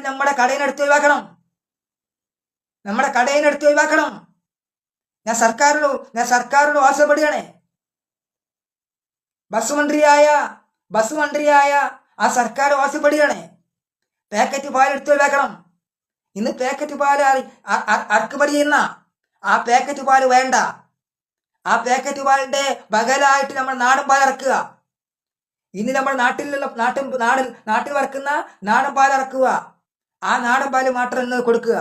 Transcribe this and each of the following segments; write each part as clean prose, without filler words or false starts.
നമ്മുടെ കടയിനെടുത്ത് ഒഴിവാക്കണം. നമ്മുടെ കടയിനെടുത്ത് ഒഴിവാക്കണം. ഞാൻ സർക്കാരിനോട് ആവശ്യപ്പെടുകയാണ്. ബസ് മന്ത്രിയായ ആ സർക്കാർ ആവശ്യപ്പെടുകയാണ്. പാക്കറ്റ് പാൽ എടുത്ത് ഒഴിവാക്കണം. ഇന്ന് പാക്കറ്റ് പാൽ ഇറക്കുമതി ചെയ്യുന്ന ആ പാക്കറ്റ് പാൽ വേണ്ട. ആ പാക്കറ്റ് പാലിന്റെ ബകലായിട്ട് നമ്മൾ നാടൻ പാൽ ഇറക്കുക. ഇനി നമ്മൾ നാട്ടിൽ വറക്കുന്ന നാടൻ പാൽ ഇറക്കുക. ആ നാടൻ പാല് മാത്രം ഇന്ന് കൊടുക്കുക.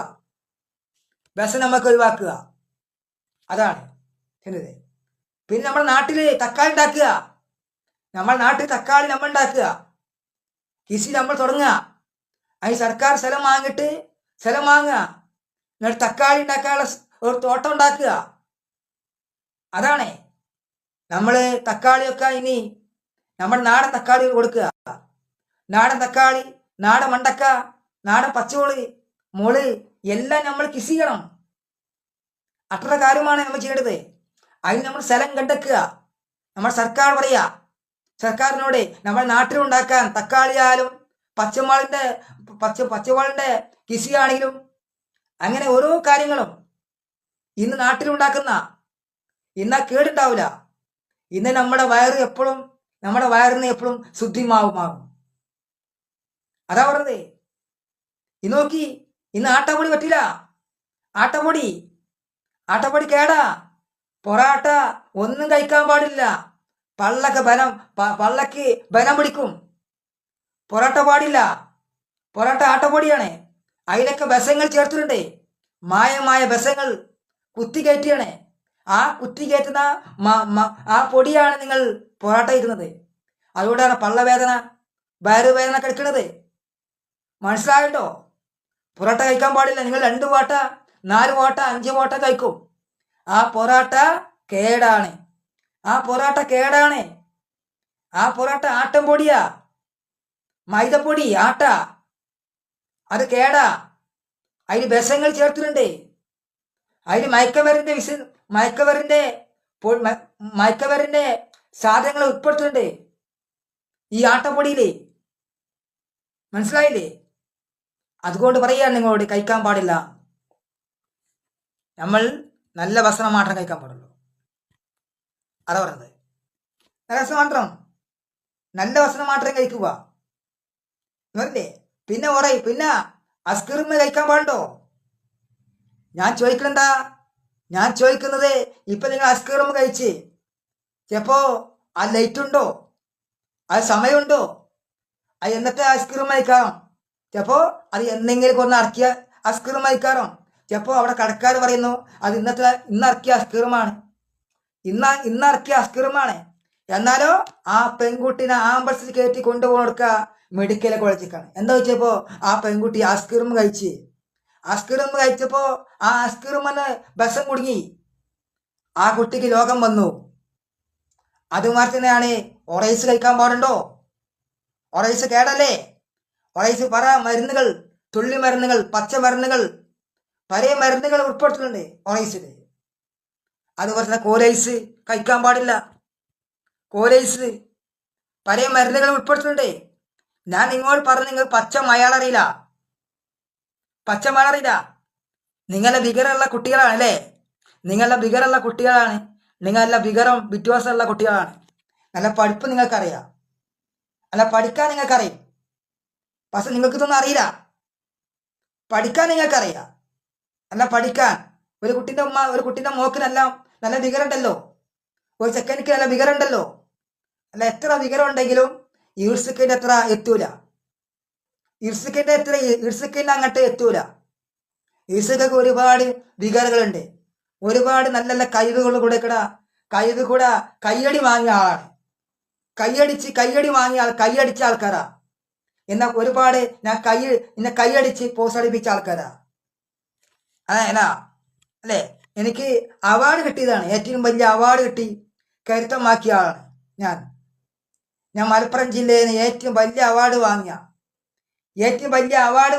ബസ് നമുക്ക് ഒഴിവാക്കുക. അതാണ് ചെയ്യുന്നത്. പിന്നെ നമ്മുടെ നാട്ടിൽ തക്കാളി ഉണ്ടാക്കുക. നമ്മൾ ഉണ്ടാക്കുക. കൃഷി നമ്മൾ തുടങ്ങുക. അതിന് സർക്കാർ സ്ഥലം വാങ്ങുക. എന്നിട്ട് തക്കാളി ഉണ്ടാക്കാനുള്ള ഒരു തോട്ടം ഉണ്ടാക്കുക. അതാണ് നമ്മൾ തക്കാളിയൊക്കെ ഇനി നമ്മൾ നാടൻ തക്കാളി കൊടുക്കുക. നാടൻ തക്കാളി, നാടൻ മണ്ടക്ക, നാടൻ പച്ചമുളക്, മുളക് എല്ലാം നമ്മൾ കൃഷി ചെയ്യണം. അത്ര കാര്യമാണ് നമ്മൾ ചെയ്യേണ്ടത്. അതിന് നമ്മൾ സ്ഥലം കണ്ടെത്തുക. നമ്മൾ സർക്കാർ പറയുക, സർക്കാരിനോട് നമ്മൾ നാട്ടിലുണ്ടാക്കാൻ തക്കാളിയായാലും പച്ചമുളകിന്റെ കൃഷിയാണെങ്കിലും അങ്ങനെ ഓരോ കാര്യങ്ങളും ഇന്ന് നാട്ടിലുണ്ടാക്കുന്ന ഇന്നാ കേടുണ്ടാവില്ല. ഇന്ന് നമ്മുടെ വയറിന് എപ്പോഴും ശുദ്ധിമാവും. അതാ പറഞ്ഞത്. ഇന്ന് നോക്കി, ഇന്ന് ആട്ടപ്പൊടി പറ്റില്ല. ആട്ടപ്പൊടി കേടാ. പൊറാട്ട ഒന്നും കഴിക്കാൻ പാടില്ല. പള്ളക്ക് ബലം പിടിക്കും. പൊറാട്ട പാടില്ല. പൊറാട്ട ആട്ടപ്പൊടിയാണ്. അതിലൊക്കെ ബസങ്ങൾ ചേർത്തിട്ടുണ്ട്. മായമായ ബസങ്ങൾ കുത്തിക്കയറ്റിയാണ്. ആ കുത്തിക്കയറ്റുന്ന ആ പൊടിയാണ് നിങ്ങൾ പൊറാട്ട കഴിക്കുന്നത്. അതുകൊണ്ടാണ് പള്ളവേദന, വയറുവേദന കഴിക്കുന്നത്. മനസ്സിലായല്ലോ? പൊറോട്ട കഴിക്കാൻ പാടില്ല. നിങ്ങൾ 2 വാട്ട 4 വാട്ട 5 വാട്ട കഴിക്കും. ആ പൊറാട്ട കേടാണ്. ആ പൊറാട്ട ആട്ടം പൊടിയാ, മൈദപ്പൊടി, ആട്ട. അത് കേടാ. അതിന് ബസങ്ങൾ ചേർത്തിട്ടുണ്ട്. അതിന് മയക്കമരുന്നിന്റെ സാധനങ്ങൾ ഉൾപ്പെടുത്തുന്നുണ്ട് ഈ ആട്ടപ്പൊടിയില്. മനസ്സിലായില്ലേ? അതുകൊണ്ട് പറയാൻ നിങ്ങളോട് കഴിക്കാൻ പാടില്ല. നമ്മൾ നല്ല ഭക്ഷണം മാത്രം കഴിക്കാൻ പാടുള്ളൂ. അതാ പറഞ്ഞത്. നല്ല ഭക്ഷണം മാത്രം കഴിക്കുക. പിന്നെ ഐസ്ക്രീം കഴിക്കാൻ പാടുണ്ടോ? ഞാൻ ചോദിക്കുന്നത് ഇപ്പൊ നിങ്ങൾ ഐസ്ക്രീം കഴിച്ച് ചിലപ്പോ ആ ലൈറ്റ് ഉണ്ടോ, അത് സമയമുണ്ടോ, അത് എന്നത്തെ ഐസ്ക്രീം കഴിക്കാം. ചിലപ്പോ അത് എന്തെങ്കിലും ഒന്ന് ഇറക്കിയ ഐസ്ക്രീം കഴിക്കാറോ. ചിലപ്പോ അവിടെ കടക്കാർ പറയുന്നു അത് ഇന്നിറക്കിയ ഐസ്ക്രീമാണ്. എന്നാലോ ആ പെൺകുട്ടിനെ ആംബുലൻസിൽ കയറ്റി കൊണ്ടുപോകുക മെഡിക്കൽ കോളേജിലേക്കാണ്. എന്താ വെച്ചപ്പോ ആ പെൺകുട്ടി ഐസ്ക്രീം കഴിച്ചപ്പോ ആ ഐസ്ക്രീമിന് ബസം കുടുങ്ങി. ആ കുട്ടിക്ക് രോഗം വന്നു. അതുമാതിരി തന്നെയാണ് ഒറൈസ് കഴിക്കാൻ പാടുണ്ടോ? ഒറൈസ് കേടല്ലേ? ഒറൈസ് പല മരുന്നുകൾ, തുള്ളി മരുന്നുകൾ, പച്ചമരുന്നുകൾ, പല മരുന്നുകൾ ഉൾപ്പെടുത്തുന്നുണ്ട് ഒറൈസില്. അതുപോലെ തന്നെ കോലൈസ് കഴിക്കാൻ പാടില്ല. കോലൈസ് പല മരുന്നുകൾ ഉൾപ്പെടുത്തുന്നുണ്ട്. ഞാൻ നിങ്ങളോട് പറഞ്ഞു, നിങ്ങൾ പച്ച മലയാളം അറിയില്ല. നിങ്ങളുടെ വികരമുള്ള കുട്ടികളാണ് അല്ലേ? നിങ്ങളുടെ വികരം വിശ്വാസമുള്ള കുട്ടികളാണ്. നല്ല പഠിപ്പ് നിങ്ങൾക്കറിയാം, അല്ല പഠിക്കാൻ നിങ്ങൾക്കറിയും. പക്ഷെ നിങ്ങൾക്ക് ഇതൊന്നും അറിയില്ല. പഠിക്കാൻ നിങ്ങൾക്കറിയാം. അല്ല പഠിക്കാൻ ഒരു കുട്ടിന്റെ മോക്കിനെല്ലാം നല്ല വികരമുണ്ടല്ലോ. ഒരു ചെക്കനിക്ക് നല്ല വികരമുണ്ടല്ലോ. അല്ല എത്ര വികരം ഉണ്ടെങ്കിലും ഈർസിക്കിന്റെ അത്ര എത്തൂല. ഈർസിക്കിന്റെ അങ്ങോട്ട് എത്തൂല. ഈർസിക്കൊക്കെ ഒരുപാട് വികാരങ്ങളുണ്ട്. ഒരുപാട് നല്ല നല്ല കഴിവുകൾ കൂടെ കയ്യടി വാങ്ങിയ ആളാണ്. കൈയടിച്ച ആൾക്കാരാ. എന്നാ ഒരുപാട് എന്നെ കൈയടിച്ച് പോസ്റ്റടിപ്പിച്ച ആൾക്കാരാ. അല്ലേ? എനിക്ക് അവാർഡ് കിട്ടിയതാണ്. ഏറ്റവും വലിയ അവാർഡ് കിട്ടി കരുത്തമാക്കിയ ആളാണ് ഞാൻ. മലപ്പുറം ജില്ലയിൽ നിന്ന് ഏറ്റവും വലിയ അവാർഡ്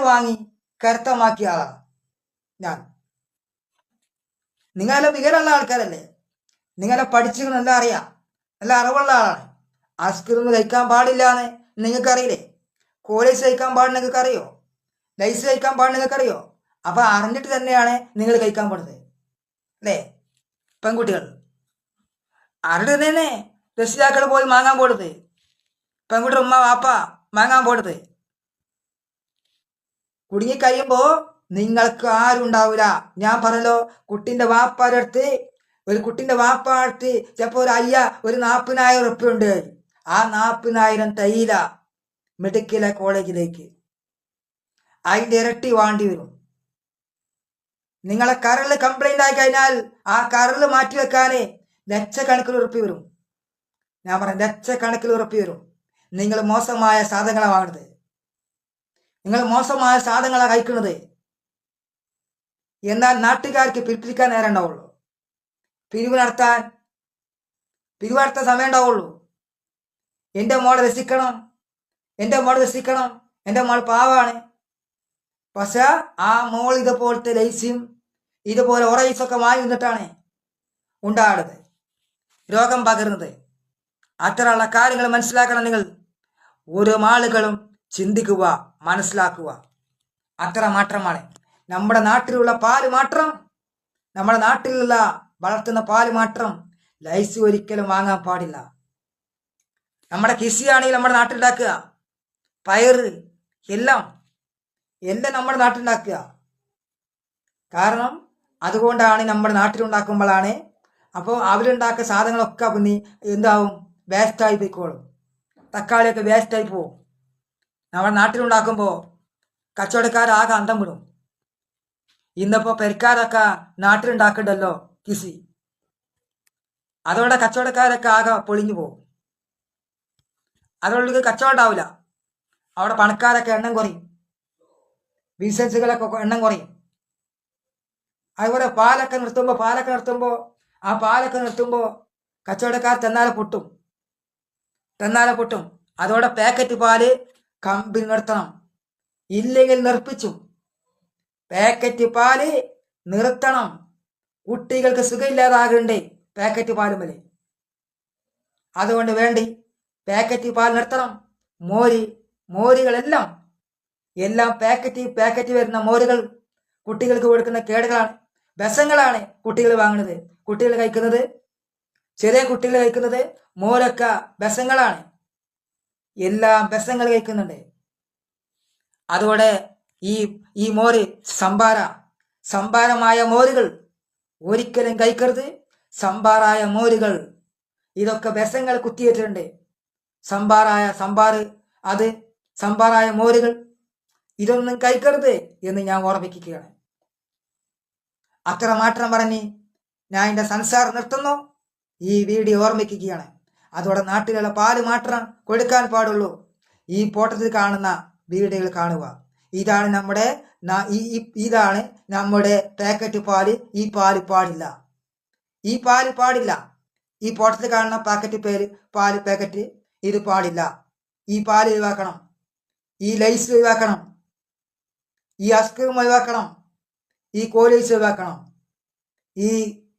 വാങ്ങി കരുത്തമാക്കിയ ആളാണ് ഞാൻ. നിങ്ങളെല്ലാം വിവരമുള്ള ആൾക്കാരല്ലേ? നിങ്ങളെ പഠിച്ചു നല്ല അറിയാം, നല്ല അറിവുള്ള ആളാണ്. ഐസ്ക്രീം കഴിക്കാൻ പാടില്ല എന്ന് നിങ്ങൾക്കറിയില്ലേ? കോളേജ് കഴിക്കാൻ പാടില്ല നിങ്ങൾക്ക് അറിയോ? ലൈസ് കഴിക്കാൻ പാടില്ല നിങ്ങൾക്കറിയോ? അപ്പൊ അറിഞ്ഞിട്ട് തന്നെയാണ് നിങ്ങൾ കഴിക്കാൻ പോകുന്നത് അല്ലേ? പെൺകുട്ടികൾ അറിഞ്ഞിട്ട് തന്നെയാണ് രക്ഷിതാക്കൾ പോയി വാങ്ങാൻ പോടുന്നത്. പെൺകുട്ടിയുടെ ഉമ്മ വാപ്പ വാങ്ങാൻ പോടുന്നത്. കുടുങ്ങിക്കഴിയുമ്പോ നിങ്ങൾക്ക് ആരും ഉണ്ടാവില്ല. ഞാൻ പറഞ്ഞല്ലോ, കുട്ടിന്റെ വാപ്പാരുടെ അടുത്ത് ചിലപ്പോ ഒരു 40,000 ഉറുപ്പ്യ ഉണ്ട്. ആ 40,000 തയ്യില മെഡിക്കൽ കോളേജിലേക്ക്. അതിന്റെ ഇരട്ടി വേണ്ടി വരും. നിങ്ങളെ കരള് കംപ്ലൈന്റ് ആയി കഴിഞ്ഞാൽ ആ കരള് മാറ്റി വെക്കാനേ ലക്ഷക്കണക്കിന് ഉറുപ്പ്യ വരും. ഞാൻ പറഞ്ഞ ലക്ഷക്കണക്കിന് ഉറുപ്പ്യ വരും. നിങ്ങൾ മോശമായ സാധനങ്ങളാണ് വാങ്ങുന്നത്. നിങ്ങൾ മോശമായ സാധനങ്ങളാണ് കഴിക്കുന്നത്. എന്നാൽ നാട്ടുകാർക്ക് പിരിപ്പിക്കാൻ നേരം ഉണ്ടാവുള്ളൂ. പിരിവ് നടത്താൻ സമയം ഉണ്ടാവുള്ളൂ. എൻ്റെ മോളെ രസിക്കണം, എൻ്റെ മോൾ പാവാണ്. പക്ഷെ ആ മോൾ ഇതുപോലത്തെ ലൈസും ഇതുപോലെ ഒറൈസൊക്കെ വാങ്ങി നിന്നിട്ടാണ് ഉണ്ടാടുന്നത്, രോഗം പകരുന്നത്. അത്തരമുള്ള കാര്യങ്ങൾ മനസ്സിലാക്കണം. നിങ്ങൾ ഓരോ ആളുകളും ചിന്തിക്കുക, മനസ്സിലാക്കുക. അത്ര മാത്രമാണ്. നമ്മുടെ നാട്ടിലുള്ള പാല് മാത്രം, നമ്മുടെ നാട്ടിലുള്ള വളർത്തുന്ന പാല് മാത്രം ലൈസ് ഒരിക്കലും വാങ്ങാൻ പാടില്ല. നമ്മുടെ കൃഷിയാണെങ്കിൽ നമ്മുടെ നാട്ടിലുണ്ടാക്കുക, പയറ് എല്ലാം നമ്മുടെ നാട്ടിലുണ്ടാക്കുക. കാരണം അതുകൊണ്ടാണ് നമ്മുടെ നാട്ടിലുണ്ടാക്കുമ്പോഴാണ്. അപ്പോൾ അവരുണ്ടാക്കുന്ന സാധനങ്ങളൊക്കെ പിന്നെ എന്താവും, വേസ്റ്റായി പോയിക്കോളും. തക്കാളിയൊക്കെ വേസ്റ്റായി പോവും. നമ്മുടെ നാട്ടിലുണ്ടാക്കുമ്പോൾ കച്ചവടക്കാരാകെ അന്തം വിടും. ഇന്നിപ്പോൾ പെരക്കാരൊക്കെ നാട്ടിലുണ്ടാക്കണ്ടല്ലോ കൃഷി, അതോടെ കച്ചവടക്കാരൊക്കെ ആകെ പൊളിഞ്ഞു പോകും. അതോടെ കച്ചവടം ഉണ്ടാവില്ല. അവിടെ പണക്കാരൊക്കെ എണ്ണം കുറയും, ബിസിനസ്സുകളൊക്കെ എണ്ണം കുറയും. അതുപോലെ പാലൊക്കെ നിർത്തുമ്പോൾ കച്ചവടക്കാർ തെന്നാലെ പൊട്ടും. അതോടെ പാക്കറ്റ് പാല് കമ്പനി നിർത്തണം, ഇല്ലെങ്കിൽ നിർപ്പിച്ചു. പാക്കറ്റ് പാല് നിർത്തണം. കുട്ടികൾക്ക് സുഖമില്ലാതാകണ്ടേ പാക്കറ്റ് പാലും മതി. അതുകൊണ്ട് വേണ്ടി പാക്കറ്റ് പാൽ നിർത്തണം. മോരുകളെല്ലാം പാക്കറ്റ് വരുന്ന മോരുകൾ കുട്ടികൾക്ക് കൊടുക്കുന്ന കേടുകളാണ്, വിഷങ്ങളാണ് കുട്ടികൾ വാങ്ങുന്നത്. കുട്ടികൾ കഴിക്കുന്നത്, ചെറിയ കുട്ടികൾ കഴിക്കുന്നത് മോരൊക്കെ വിഷങ്ങളാണ്. എല്ലാം വിഷങ്ങൾ കഴിക്കുന്നുണ്ട്. അതോടെ ഈ മോര് സംഭാരമായ മോരുകൾ ഒരിക്കലും കഴിക്കരുത്. മോരുകൾ ഇതൊക്കെ വിഷങ്ങൾ കുത്തിയിട്ടുണ്ട്. സംഭാറായ മോരുകൾ ഇതൊന്നും കഴിക്കരുത് എന്ന് ഞാൻ ഓർമ്മിക്കുകയാണ്. അത്ര മാത്രം പറഞ്ഞ് ഞാൻ എൻ്റെ സംസാരം നിർത്തുന്നു. ഈ വീഡിയോ ഓർമ്മിക്കുകയാണ്. അതോടെ നാട്ടിലുള്ള പാല് മാത്രം കൊടുക്കാൻ പാടുള്ളൂ. ഈ ഫോട്ടോത്തിൽ കാണുന്ന വീഡിയോകൾ കാണുക. ഇതാണ് നമ്മുടെ പാക്കറ്റ് പാല്. ഈ പാല് പാടില്ല. ഈ ഫോട്ടോത്തിൽ കാണുന്ന പാക്കറ്റ് ഇത് പാടില്ല. ഈ പാല് ഒഴിവാക്കണം. ഈ ലൈസ് ഒഴിവാക്കണം. ഈ ഐസ്ക്രീം ഒഴിവാക്കണം. ഈ കോലൈസ് ഒഴിവാക്കണം.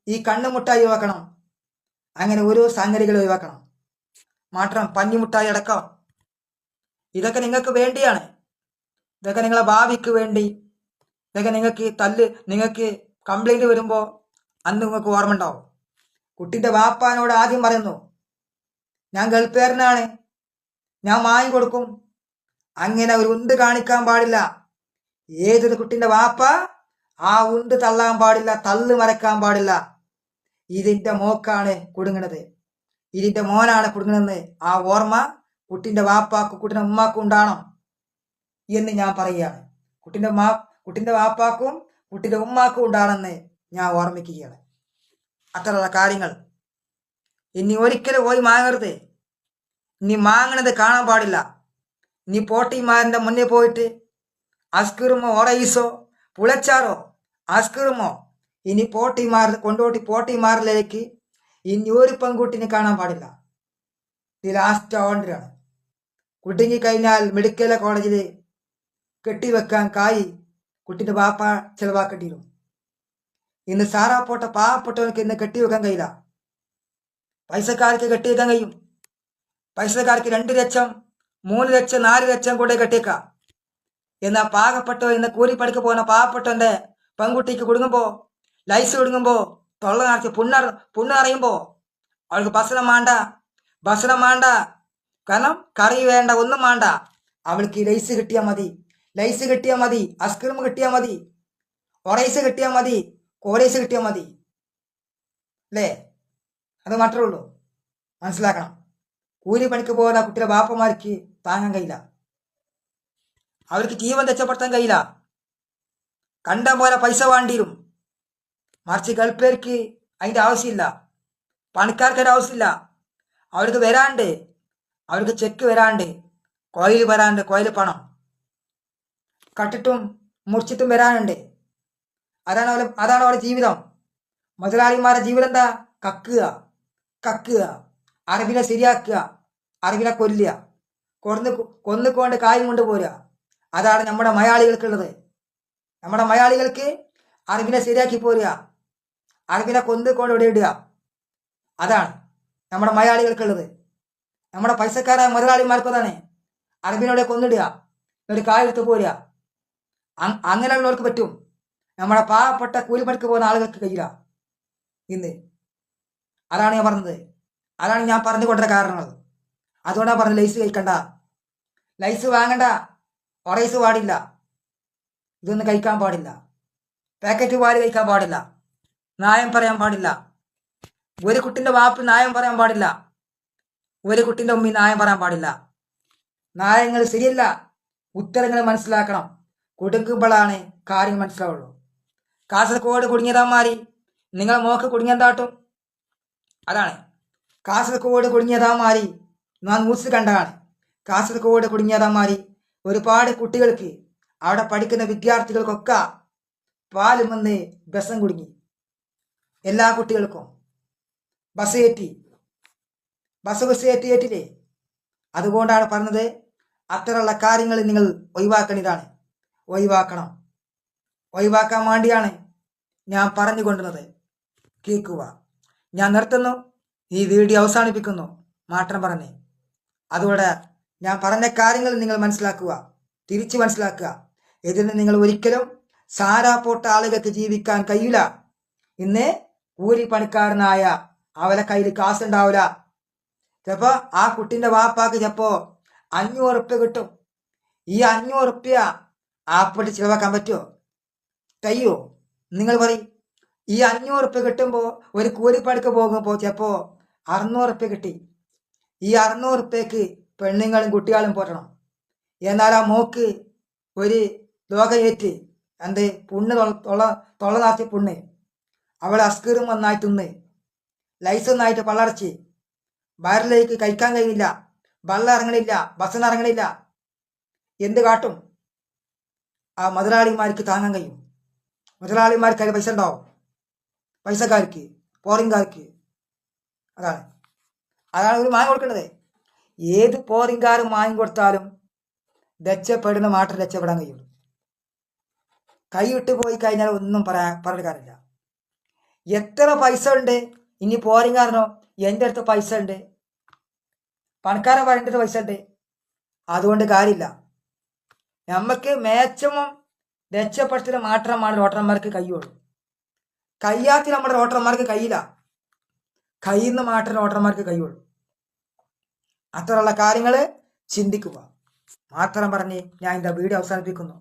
ഈ കണ്ണുമുട്ടായി ഒഴിവാക്കണം. അങ്ങനെ ഓരോ സംഗതികൾ ഒഴിവാക്കണം. മാത്രം പഞ്ഞിമുട്ടായി അടക്കം. ഇതൊക്കെ നിങ്ങൾക്ക് വേണ്ടിയാണ്. ഇതൊക്കെ നിങ്ങളെ ഭാവിക്ക് വേണ്ടി. ഇതൊക്കെ നിങ്ങൾക്ക് കംപ്ലൈന്റ് വരുമ്പോൾ അന്ന് നിങ്ങൾക്ക് ഓർമ്മ ഉണ്ടാവും. കുട്ടിൻ്റെ വാപ്പാനോട് ആദ്യം പറയുന്നു, ഞാൻ ഗൾഫുകാരനാണ്, ഞാൻ വാങ്ങിക്കൊടുക്കും. അങ്ങനെ ഒരു ഉന്ത് കാണിക്കാൻ പാടില്ല. ഏതൊരു കുട്ടിൻ്റെ വാപ്പ ആ ഉന്ത് തള്ളാൻ പാടില്ല, തള്ളു മറക്കാൻ പാടില്ല. ഇതിൻ്റെ മോക്കാണ് കുടുങ്ങണത്, ഇതിൻ്റെ മോനാണ് കുടുങ്ങണമെന്ന് ആ ഓർമ്മ കുട്ടിൻ്റെ വാപ്പാക്കും കുട്ടിൻ്റെ ഉമ്മാക്കും ഉണ്ടാകണം എന്ന് ഞാൻ പറയുകയാണ്. കുട്ടിൻ്റെ വാപ്പാക്കും കുട്ടിൻ്റെ ഉമ്മാക്കും ഉണ്ടാകണമെന്ന് ഞാൻ ഓർമ്മിക്കുകയാണ്. അത്തരമുള്ള കാര്യങ്ങൾ ഇനി ഒരിക്കലും പോയി വാങ്ങരുത്. ഇനി വാങ്ങണത് കാണാൻ പാടില്ല. ഇനി പോട്ടിമാരുടെ മുന്നിൽ പോയിട്ട് ഐസ്ക്രീമോ ഓറൈസോ പുളച്ചാറോ ഐസ്ക്രീമോ ഇനി പോട്ടിമാരിലേക്ക് ഇനി ഒരു പെൺകുട്ടിനെ കാണാൻ പാടില്ല. ഇത് ലാസ്റ്റ് ഓണ്ടറാണ്. കുടുങ്ങിക്കഴിഞ്ഞാൽ മെഡിക്കൽ കോളേജിൽ കെട്ടിവെക്കാൻ കുട്ടിൻ്റെ വാപ്പ ചിലവാക്കേണ്ടി വരും. ഇന്ന് പാവപ്പെട്ടവർക്ക് ഇന്ന് കെട്ടിവെക്കാൻ കഴിയില്ല. പൈസക്കാർക്ക് കെട്ടിവെക്കാൻ കഴിയും. പൈസക്കാർക്ക് 2 ലക്ഷം 3 ലക്ഷം 4 ലക്ഷം കൂടെ കെട്ടിയേക്കാം. എന്നാൽ പാവപ്പെട്ടോ ഇന്ന് കൂലിപ്പണിക്ക് പോകുന്ന പാവപ്പെട്ടവന്റെ പെൺകുട്ടിക്ക് കുടുങ്ങുമ്പോൾ ലൈസ് കുടുങ്ങുമ്പോൾ തൊള്ള നിറച്ച് പുണ്ണ് അറിയുമ്പോൾ അവൾക്ക് ഭക്ഷണം വേണ്ട. കാരണം കറി വേണ്ട, ഒന്നും വേണ്ട. അവൾക്ക് ലൈസ് കിട്ടിയാൽ മതി, ഐസ്ക്രീം കിട്ടിയാൽ മതി, ഒറൈസ് കിട്ടിയാൽ മതി, കോറൈസ് കിട്ടിയാൽ മതി. അല്ലേ? അത് മാത്രമേ ഉള്ളൂ. മനസ്സിലാക്കണം. കൂലിപ്പണിക്ക് പോകുന്ന കുട്ടിയുടെ ബാപ്പമാർക്ക് താങ്ങാൻ കഴിയില്ല, അവർക്ക് ജീവൻ രക്ഷപ്പെടുത്താൻ കഴിയില്ല. കണ്ട പോലെ പൈസ വേണ്ടിരും. മറിച്ച് ഗൾഫേർക്ക് അതിൻ്റെ ആവശ്യമില്ല, പണിക്കാർക്ക് ഒരു ആവശ്യമില്ല. അവർക്ക് ചെക്ക് വരാണ്ട്, കോയിൽ പണം കട്ടിട്ടും മുറിച്ചിട്ടും വരാനുണ്ട്. അതാണ് അവരുടെ ജീവിതം. മുതലാളിമാരുടെ ജീവിതം എന്താ? കക്കുക, അറബിനെ ശരിയാക്കുക, അറബിനെ കൊല്ലുക, കൊന്നുകൊണ്ട് കാര്യം കൊണ്ടുപോരുക. അതാണ് നമ്മുടെ മലയാളികൾക്കുള്ളത്. നമ്മുടെ മലയാളികൾക്ക് അറബിനെ ശരിയാക്കി പോരുക, അറബിനെ കൊന്നുകൊണ്ട് ഇവിടെ ഇടുക. അതാണ് നമ്മുടെ മലയാളികൾക്കുള്ളത്. നമ്മുടെ പൈസക്കാരായ മുതലാളിമാർക്കും അതാണ്. അറബിനോടെ കൊന്നിടുക, ഒരു കായെടുത്ത് പോരുക. അങ്ങനെയുള്ളവർക്ക് പറ്റും. നമ്മുടെ പാവപ്പെട്ട കൂലിപ്പണിക്ക് പോകുന്ന ആളുകൾക്ക് കഴിയില്ല ഇന്ന്. അതാണ് ഞാൻ പറഞ്ഞത്. അതാണ് ഞാൻ പറഞ്ഞുകൊണ്ട കാരണങ്ങൾ. അതുകൊണ്ടാണ് പറഞ്ഞത് ലൈസ് കഴിക്കണ്ട, ലൈസ് വാങ്ങണ്ട, ഒറൈസ് പാടില്ല, ഇതൊന്നും കഴിക്കാൻ പാടില്ല, പാക്കറ്റ് പാല് കഴിക്കാൻ പാടില്ല, ന്യായം പറയാൻ പാടില്ല, ഒരു കുട്ടിൻ്റെ വാപ്പ് ന്യായം പറയാൻ പാടില്ല, ഒരു കുട്ടിൻ്റെ ഉമ്മി ന്യായം പറയാൻ പാടില്ല. ന്യായങ്ങൾ ശരിയല്ല, ഉത്തരങ്ങൾ മനസ്സിലാക്കണം. കുടുങ്ങുമ്പോഴാണ് കാര്യം മനസ്സിലാവുള്ളൂ. കാസർഗോഡ് കുടുങ്ങിയതാമാരി നിങ്ങളെ മോക്ക് കുടുങ്ങിയതാട്ടും. അതാണ് കാസർഗോഡ് കുടുങ്ങിയതാമാരി ഞാൻ ന്യൂസ് കണ്ടതാണ്. കാസർഗോഡ് കുടുങ്ങിയതാമാരി ഒരുപാട് കുട്ടികൾക്ക്, അവിടെ പഠിക്കുന്ന വിദ്യാർത്ഥികൾക്കൊക്കെ പാലും വന്ന് ബസം കുടുങ്ങി. എല്ലാ കുട്ടികൾക്കും ബസ് ഏറ്റില്ലേ? അതുകൊണ്ടാണ് പറഞ്ഞത്, അത്തരമുള്ള കാര്യങ്ങൾ നിങ്ങൾ ഒഴിവാക്കാൻ വേണ്ടിയാണ് ഞാൻ പറഞ്ഞു കൊണ്ടുവന്നത്. കേൾക്കുക. ഞാൻ നിർത്തുന്നു, ഈ വീഡിയോ അവസാനിപ്പിക്കുന്നു. മാത്രം പറഞ്ഞ് അതോടെ ഞാൻ പറഞ്ഞ കാര്യങ്ങൾ നിങ്ങൾ തിരിച്ചു മനസ്സിലാക്കുക. ഇതിന് നിങ്ങൾ ഒരിക്കലും സാരാപ്പോട്ട ആളുകൾക്ക് ജീവിക്കാൻ കഴിയില്ല. ഇന്ന് കൂലിപ്പണിക്കാരനായ അവരെ കയ്യിൽ കാശുണ്ടാവില്ല. ചിലപ്പോൾ ആ കുട്ടിൻ്റെ വാപ്പാക്ക് ചിലപ്പോൾ 500 ഉറുപ്പ്യ കിട്ടും. ഈ 500 ഉറുപ്പ്യ ആപ്പിട്ട് ചിലവാക്കാൻ പറ്റുമോ? കഴിയുമോ? നിങ്ങൾ പറയും. ഈ 500 ഉറുപ്പ്യ കിട്ടുമ്പോൾ ഒരു കൂലിപ്പണിക്ക് പോകുമ്പോൾ ചിലപ്പോൾ 600 ഉറുപ്പ്യ കിട്ടി. ഈ 600 ഉറുപ്പ്യക്ക് പെണ്ണുങ്ങളും കുട്ടികളും പോറ്റണം. എന്നാൽ ആ മോക്ക് ഒരു ലോകയേറ്റ് പുണ്ണ് തൊള്ള നാത്തി പുണ്ണ്, അവൾ അസ്കീറും ഒന്നായി തിന്ന്, ലൈസ് ഒന്നായിട്ട് പള്ളടച്ച്, വയറിലേക്ക് കഴിക്കാൻ കഴിയില്ല, വെള്ളം ഇറങ്ങണില്ല, ബസ്സിന് ഇറങ്ങണില്ല. എന്ത് കാട്ടും? ആ മുതലാളിമാർക്ക് താങ്ങാൻ കഴിയും? മുതലാളിമാർക്ക് അതിൽ പൈസ ഉണ്ടാവും, പൈസക്കാർക്ക്, പോറിങ്കാർക്ക്. അതാണ് ഒരു മായം കൊടുക്കേണ്ടത്. ഏത് പോറിങ്കാരും മായം കൊടുത്താലും രക്ഷപ്പെടുന്ന മാത്രം രക്ഷപ്പെടാൻ കഴിയുള്ളൂ. കൈ വിട്ട് പോയി കഴിഞ്ഞാൽ ഒന്നും പറഞ്ഞ കാര്യമില്ല. എത്ര പൈസ ഉണ്ട് ഇനി പോറിങ്കാരനോ? എൻ്റെ അടുത്ത് പൈസ ഉണ്ട്, പണക്കാരൻ പറയേണ്ട പൈസ ഉണ്ട്, അതുകൊണ്ട് കാര്യമില്ല. നമുക്ക് മാക്സിമം രക്ഷപ്പെടുത്തിന് മാത്രമാണ് ഓട്ടർമാർക്ക് കഴിയുള്ളൂ. കഴിയാത്ത നമ്മുടെ ഓട്ടർമാർക്ക് കഴിയില്ല. കഴിയുന്ന മാത്രമേ ഓട്ടർമാർക്ക് കഴിയുള്ളൂ. അത്തരമുള്ള കാര്യങ്ങൾ ചിന്തിക്കുക. മാത്രം പറഞ്ഞ് ഞാൻ എൻ്റെ വീഡിയോ അവസാനിപ്പിക്കുന്നു.